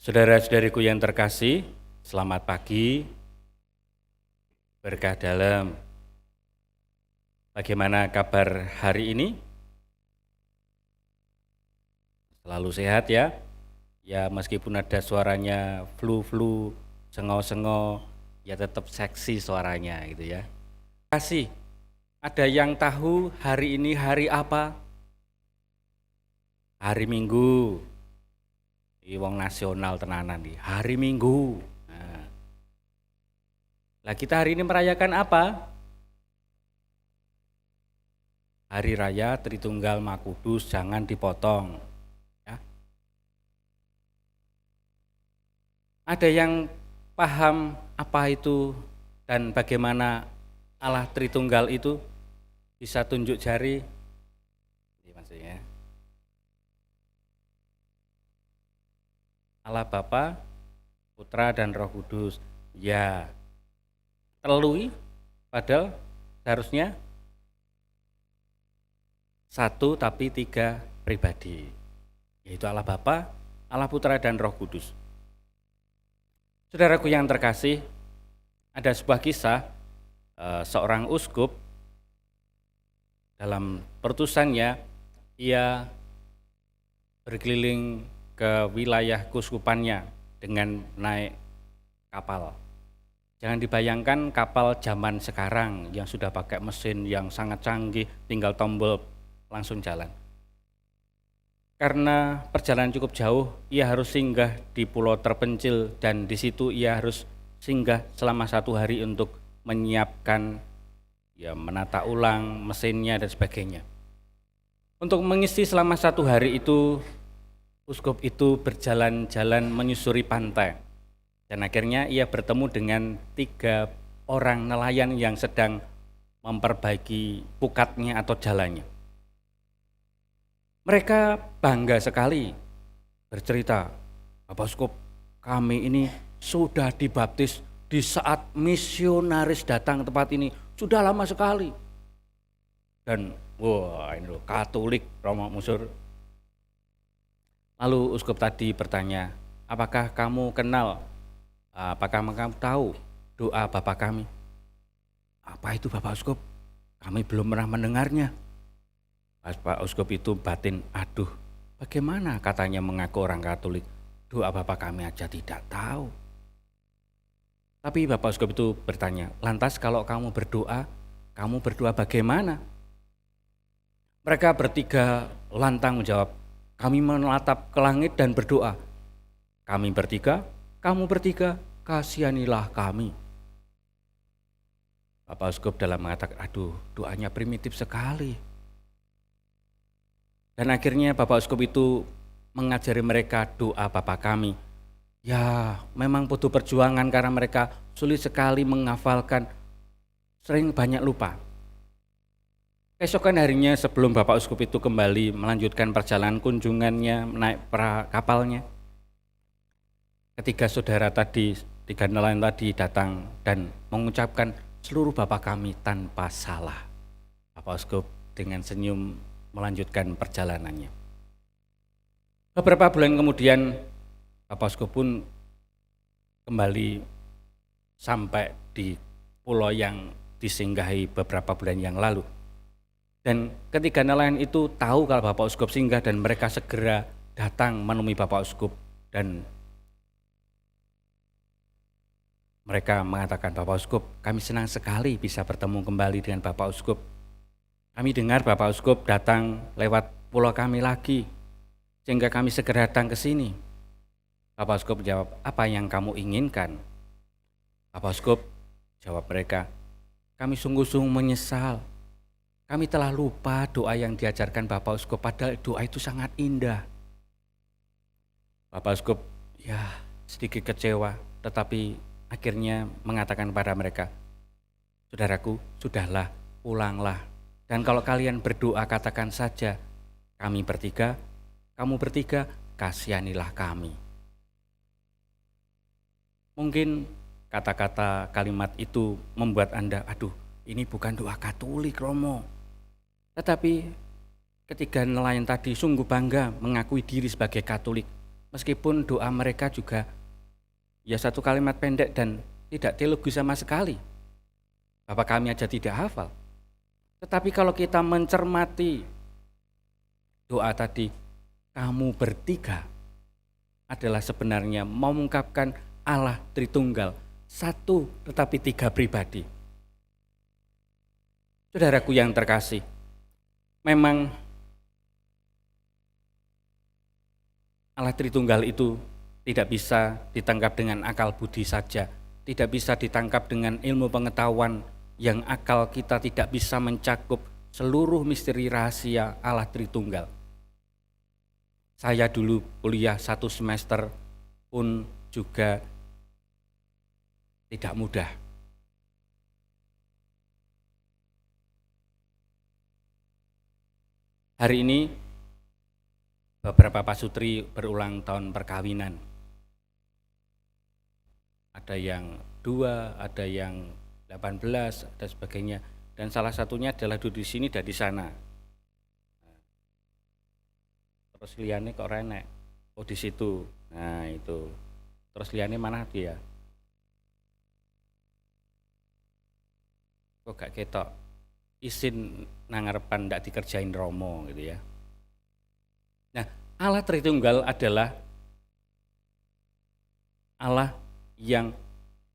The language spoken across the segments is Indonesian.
Saudara-saudariku yang terkasih, selamat pagi, berkah dalam. Bagaimana kabar hari ini? Selalu sehat ya? Ya meskipun ada suaranya flu-flu, sengo-sengo, ya tetap seksi suaranya gitu ya. Kasih, ada yang tahu hari ini hari apa? Hari Minggu. Ini wong nasional tenanan nih, hari Minggu. Nah, kita hari ini merayakan apa? Hari Raya Tritunggal Makudus, jangan dipotong. Ya. Ada yang paham apa itu dan bagaimana Allah Tritunggal itu? Bisa tunjuk jari? Ini maksudnya. Allah Bapa, Putra dan Roh Kudus. Ya, telui padahal seharusnya satu tapi tiga pribadi, yaitu Allah Bapa, Allah Putra dan Roh Kudus. Saudaraku yang terkasih, ada sebuah kisah seorang uskup dalam perutusannya, ia berkeliling ke wilayah keuskupannya dengan naik kapal. Jangan dibayangkan kapal zaman sekarang yang sudah pakai mesin yang sangat canggih, tinggal tombol langsung jalan. Karena perjalanan cukup jauh, ia harus singgah di pulau terpencil dan di situ ia harus singgah selama 1 hari untuk menyiapkan, ya menata ulang mesinnya dan sebagainya. Untuk mengisi selama 1 hari itu, uskup itu berjalan-jalan menyusuri pantai. Dan akhirnya ia bertemu dengan 3 orang nelayan yang sedang memperbaiki pukatnya atau jalannya. Mereka bangga sekali bercerita, Bapak Uskup, kami ini sudah dibaptis di saat misionaris datang ke tempat ini, sudah lama sekali. Dan wah ini loh, Katolik Romo Musur. Lalu uskup tadi bertanya, apakah kamu kenal, apakah kamu tahu doa Bapak kami? Apa itu Bapak Uskup? Kami belum pernah mendengarnya. Pak Uskup itu batin, aduh bagaimana katanya mengaku orang Katolik, doa Bapak kami aja tidak tahu. Tapi Bapak Uskup itu bertanya, lantas kalau kamu berdoa bagaimana? Mereka bertiga lantang menjawab, kami menatap ke langit dan berdoa. Kami bertiga, kamu bertiga, kasihanilah kami. Bapak Uskup dalam mengatakan, aduh doanya primitif sekali. Dan akhirnya Bapak Uskup itu mengajari mereka doa Bapa kami. Ya memang butuh perjuangan karena mereka sulit sekali menghafalkan, sering banyak lupa. Keesokan harinya sebelum Bapak Uskup itu kembali melanjutkan perjalanan kunjungannya naik kapalnya, ketiga saudara tadi, 3 nelayan tadi datang dan mengucapkan seluruh Bapak kami tanpa salah. Bapak Uskup dengan senyum melanjutkan perjalanannya. Beberapa bulan kemudian Bapak Uskup pun kembali sampai di pulau yang disinggahi beberapa bulan yang lalu. Dan ketiga nelayan itu tahu kalau Bapak Uskup singgah dan mereka segera datang menemui Bapak Uskup dan mereka mengatakan, Bapak Uskup, kami senang sekali bisa bertemu kembali dengan Bapak Uskup. Kami dengar Bapak Uskup datang lewat pulau kami lagi, sehingga kami segera datang ke sini. Bapak Uskup jawab, apa yang kamu inginkan? Bapak Uskup jawab mereka, kami sungguh-sungguh menyesal. Kami telah lupa doa yang diajarkan Bapak Uskup, padahal doa itu sangat indah. Bapak Uskup ya sedikit kecewa, tetapi akhirnya mengatakan pada mereka, saudaraku, sudahlah, pulanglah. Dan kalau kalian berdoa katakan saja, kami bertiga, kamu bertiga, kasihanilah kami. Mungkin kata-kata kalimat itu membuat Anda, aduh ini bukan doa Katolik Romo. Tetapi ketiga nelayan tadi sungguh bangga mengakui diri sebagai Katolik. Meskipun doa mereka juga ya satu kalimat pendek dan tidak teologis sama sekali. Bapa kami aja tidak hafal. Tetapi kalau kita mencermati doa tadi, kamu bertiga adalah sebenarnya mengungkapkan Allah Tritunggal, satu tetapi tiga pribadi. Saudaraku yang terkasih, memang Allah Tritunggal itu tidak bisa ditangkap dengan akal budi saja, tidak bisa ditangkap dengan ilmu pengetahuan yang akal kita tidak bisa mencakup seluruh misteri rahasia Allah Tritunggal. Saya dulu kuliah 1 semester pun juga tidak mudah. Hari ini beberapa pasutri berulang tahun perkawinan. Ada yang 2, ada yang 18, dan sebagainya. Dan salah satunya adalah duduk di sini dan di sana. Terus liane kok renek? Oh di situ. Nah itu. Terus liane mana dia? Kok gak ketok? Isin nangarepan ndak dikerjain Romo gitu ya. Nah, Allah Tritunggal adalah Allah yang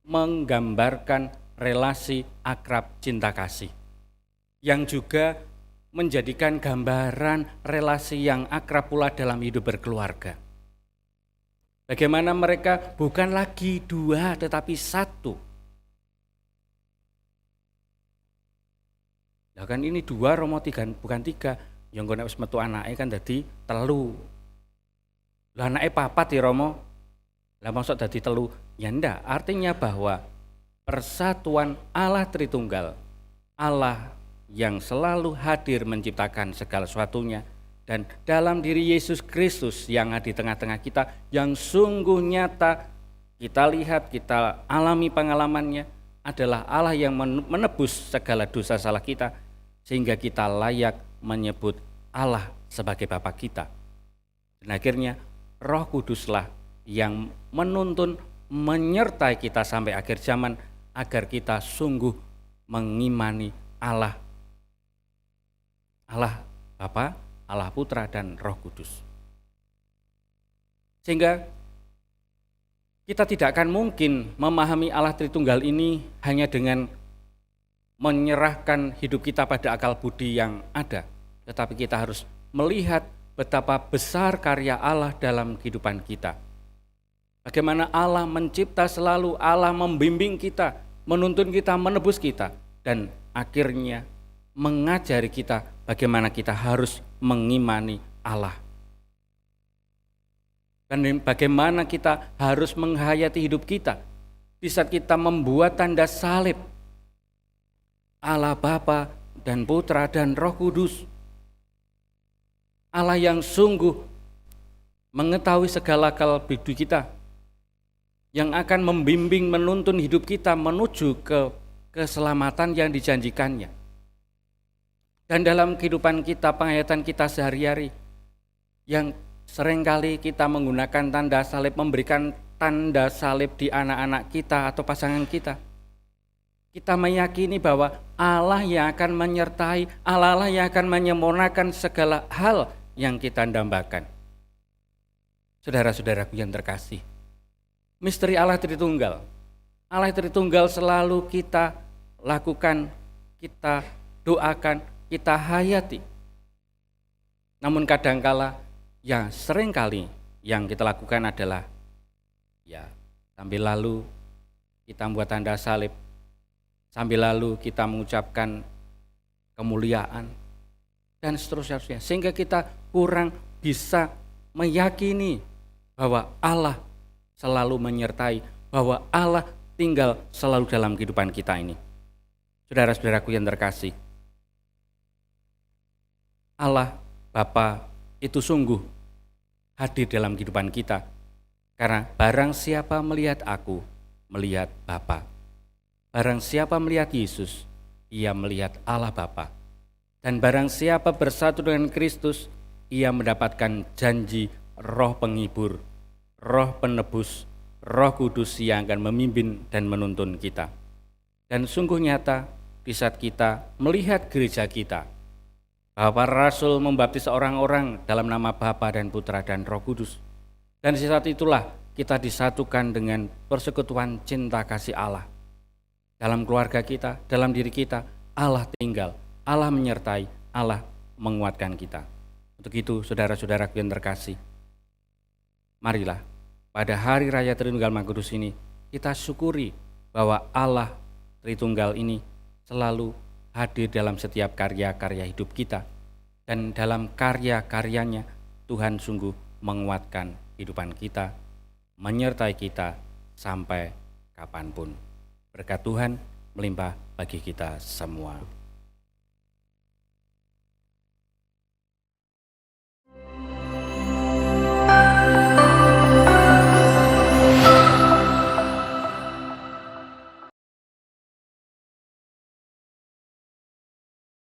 menggambarkan relasi akrab cinta kasih, yang juga menjadikan gambaran relasi yang akrab pula dalam hidup berkeluarga. Bagaimana mereka bukan lagi dua tetapi satu. Ya kan ini 2 Romo 3 bukan 3. Yang nek wis metu anake kan dadi 3. Lah anake 4 ya Romo. Lah mosok dadi 3. Ya ndak, artinya bahwa persatuan Allah Tritunggal, Allah yang selalu hadir menciptakan segala sesuatunya, dan dalam diri Yesus Kristus yang ada di tengah-tengah kita, yang sungguh nyata kita lihat, kita alami pengalamannya, adalah Allah yang menebus segala dosa salah kita, sehingga kita layak menyebut Allah sebagai Bapa kita. Dan akhirnya Roh Kuduslah yang menuntun, menyertai kita sampai akhir zaman, agar kita sungguh mengimani Allah Bapa, Allah Putra, dan Roh Kudus. Sehingga kita tidak akan mungkin memahami Allah Tritunggal ini hanya dengan menyerahkan hidup kita pada akal budi yang ada, tetapi kita harus melihat betapa besar karya Allah dalam kehidupan kita. Bagaimana Allah mencipta selalu, Allah membimbing kita, menuntun kita, menebus kita, dan akhirnya mengajari kita bagaimana kita harus mengimani Allah. Dan bagaimana kita harus menghayati hidup kita di saat kita membuat tanda salib Allah Bapa dan Putra dan Roh Kudus. Allah yang sungguh mengetahui segala akal budi kita, yang akan membimbing, menuntun hidup kita menuju ke keselamatan yang dijanjikannya. Dan dalam kehidupan kita, penghayatan kita sehari-hari, yang seringkali kita menggunakan tanda salib, memberikan tanda salib di anak-anak kita atau pasangan kita, kita meyakini bahwa Allah yang akan menyertai, Allah yang akan menyempurnakan segala hal yang kita dambakan. Saudara-saudaraku yang terkasih, misteri Allah Tritunggal, Allah Tritunggal selalu kita lakukan, kita doakan, kita hayati. Namun kadangkala yang seringkali yang kita lakukan adalah ya sambil lalu kita membuat tanda salib, sambil lalu kita mengucapkan kemuliaan dan seterusnya, sehingga kita kurang bisa meyakini bahwa Allah selalu menyertai, bahwa Allah tinggal selalu dalam kehidupan kita ini. Saudara-saudaraku yang terkasih, Allah Bapa itu sungguh hadir dalam kehidupan kita, karena barang siapa melihat aku, melihat Bapa. Barang siapa melihat Yesus, ia melihat Allah Bapa. Dan barang siapa bersatu dengan Kristus, ia mendapatkan janji Roh Penghibur, Roh penebus, Roh Kudus yang akan memimpin dan menuntun kita. Dan sungguh nyata di saat kita melihat gereja kita, bahwa para rasul membaptis orang-orang dalam nama Bapa dan Putra dan Roh Kudus. Dan di saat itulah kita disatukan dengan persekutuan cinta kasih Allah. Dalam keluarga kita, dalam diri kita, Allah tinggal, Allah menyertai, Allah menguatkan kita. Untuk itu, saudara-saudaraku yang terkasih, marilah pada hari raya Tritunggal Maha Kudus ini kita syukuri bahwa Allah Tritunggal ini selalu hadir dalam setiap karya-karya hidup kita, dan dalam karya-karyanya Tuhan sungguh menguatkan kehidupan kita, menyertai kita sampai kapanpun. Berkat Tuhan melimpah bagi kita semua.